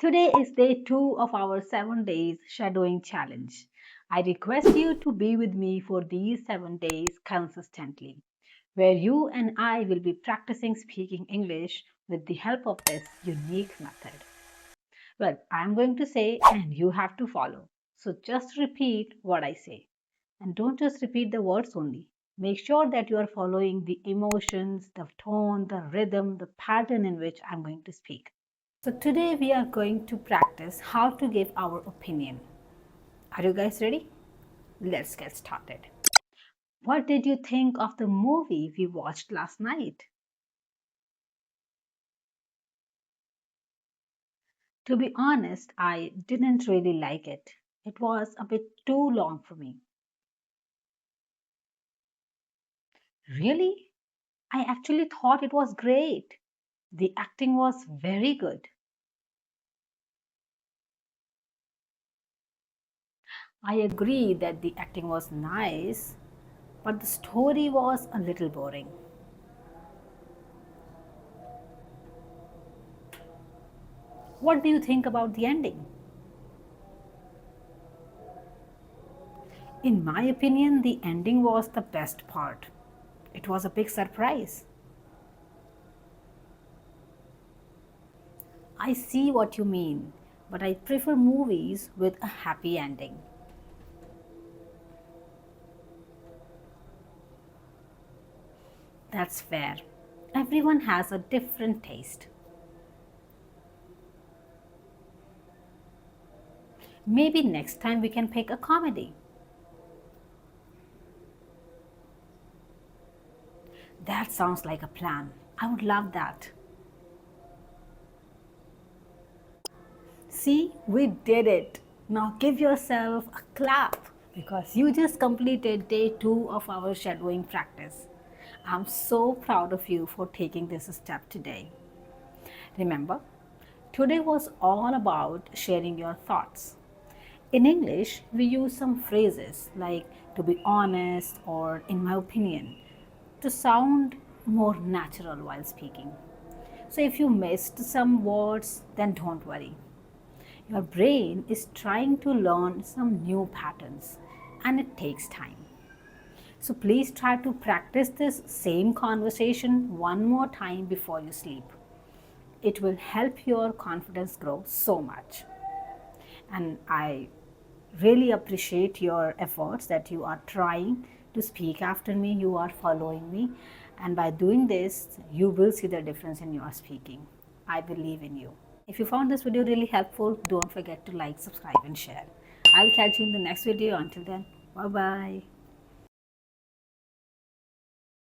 Today is day 2 of our 7 days shadowing challenge. I request you to be with me for these 7 days consistently, where you and I will be practicing speaking English with the help of this unique method. Well, I'm going to say and you have to follow. So just repeat what I say. And don't just repeat the words only. Make sure that you are following the emotions, the tone, the rhythm, the pattern in which I'm going to speak. So today we are going to practice how to give our opinion. Are you guys ready? Let's get started. What did you think of the movie we watched last night? To be honest, I didn't really like it. It was a bit too long for me. Really? I actually thought it was great. The acting was very good. I agree that the acting was nice, but the story was a little boring. What do you think about the ending? In my opinion, the ending was the best part. It was a big surprise. I see what you mean, but I prefer movies with a happy ending. That's fair. Everyone has a different taste. Maybe next time we can pick a comedy. That sounds like a plan. I would love that. See, we did it. Now give yourself a clap because you just completed day 2 of our shadowing practice. I'm so proud of you for taking this step today. Remember, today was all about sharing your thoughts. In English, we use some phrases like to be honest or in my opinion to sound more natural while speaking. So if you missed some words, then don't worry. Your brain is trying to learn some new patterns and it takes time. So please try to practice this same conversation one more time before you sleep. It will help your confidence grow so much. And I really appreciate your efforts that you are trying to speak after me, you are following me, and by doing this, you will see the difference in your speaking. I believe in you. If you found this video really helpful, don't forget to like, subscribe, and share. I'll catch you in the next video. Until then, bye bye.